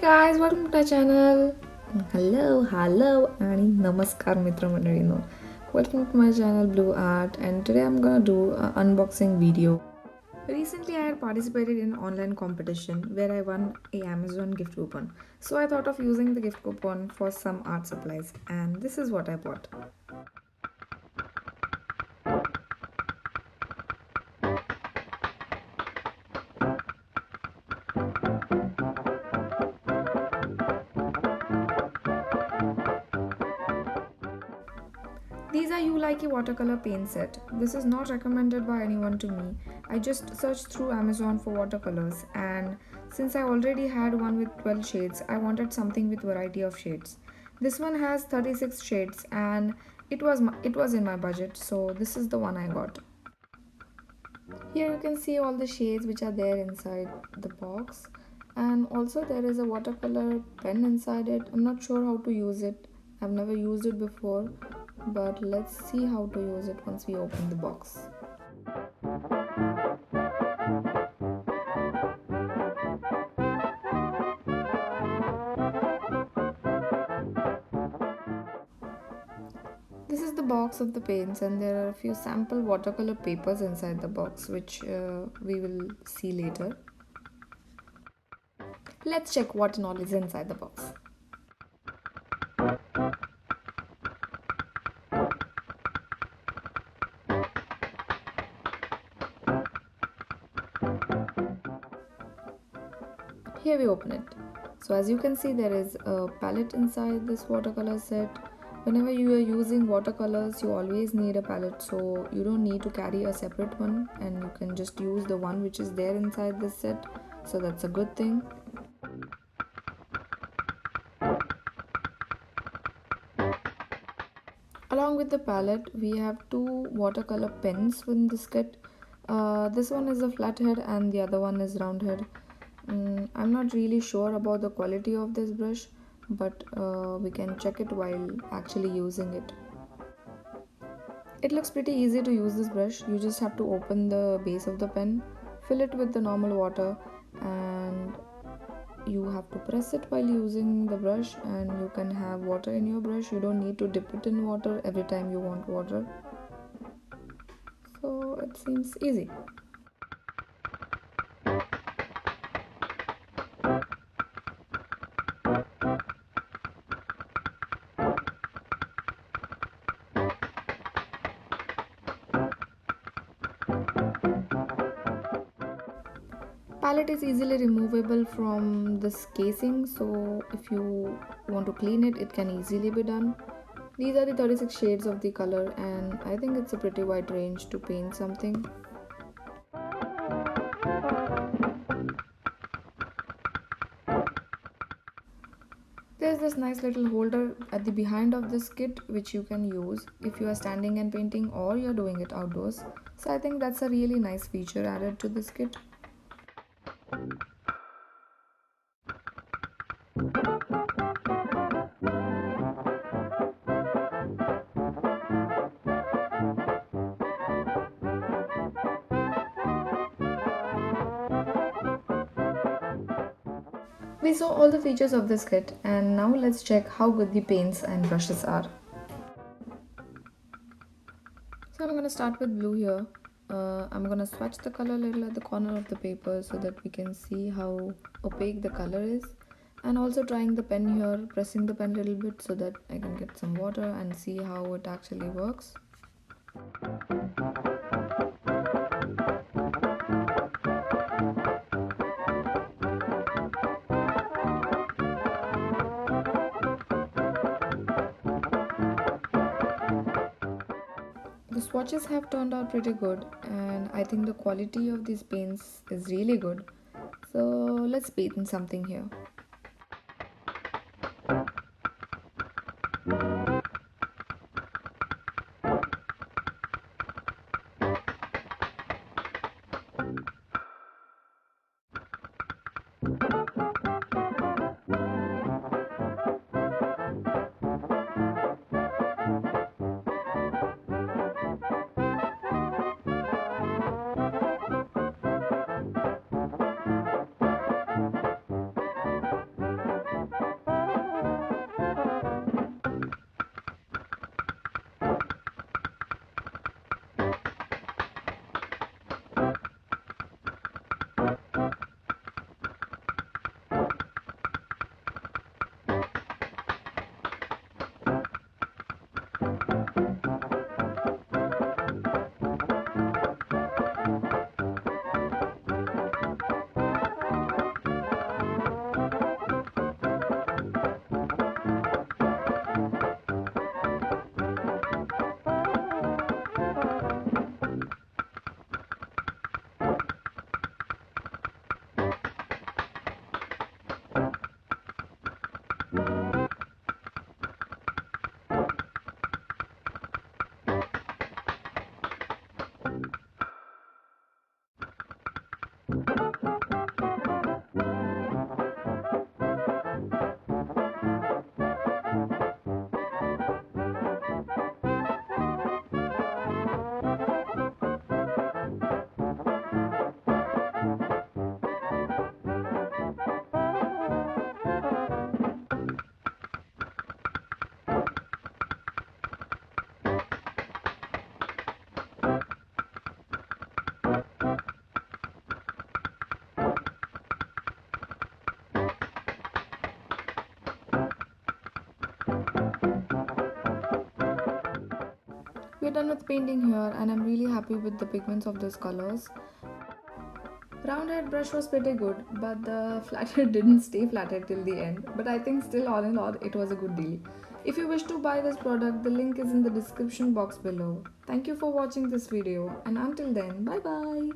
guys, welcome to my channel. Hello आणि नमस्कार मित्रमंडळींनो. Welcome to my channel Blue Art, and today I'm gonna do an unboxing video. Recently I had participated in an online competition where I won a Amazon gift coupon. So I thought of using the gift coupon for some art supplies, and this is what I bought. These are Ulikey watercolor paint set. This is not recommended by anyone to me. I just searched through Amazon for watercolors, and since I already had one with 12 shades, I wanted something with variety of shades. This one has 36 shades and it was in my budget, so this is the one I got. Here you can see all the shades which are there inside the box, and also there is a watercolor pen inside it. I'm not sure how to use it. I've never used it before, but let's see how to use it once we open the box. This is the box of the paints, and there are a few sample watercolor papers inside the box which we will see later. Let's check what and all is inside the box. Here we open it. So as you can see, there is a palette inside this watercolor set. Whenever you are using watercolors, you always need a palette, so you don't need to carry a separate one, and you can just use the one which is there inside this set. So that's a good thing. Along with the palette, we have two watercolor pens in this kit. This one is a flat head and the other one is round head. I'm not really sure about the quality of this brush, but we can check it while actually using it. It looks pretty easy to use this brush. You just have to open the base of the pen, fill it with the normal water, and you have to press it while using the brush, and you can have water in your brush. You don't need to dip it in water every time you want water. So it seems easy. Palette is easily removable from this casing, so if you want to clean it, it can easily be done. These are the 36 shades of the color, and I think it's a pretty wide range to paint something. There's this nice little holder at the behind of this kit which you can use if you are standing and painting or you're doing it outdoors. So I think that's a really nice feature added to this kit. We saw all the features of this kit, and now let's check how good the paints and brushes are. So I'm going to start with blue here. I'm going to swatch the color a little at the corner of the paper so that we can see how opaque the color is. And also trying the pen here, pressing the pen a little bit so that I can get some water and see how it actually works. The swatches have turned out pretty good, and I think the quality of these paints is really good. So let's paint something here. We're done with painting here and I'm really happy with the pigments of these colors. Roundhead brush was pretty good, but the flathead didn't stay flathead till the end. But I think still all in all it was a good deal. If you wish to buy this product, the link is in the description box below. Thank you for watching this video and until then, bye bye.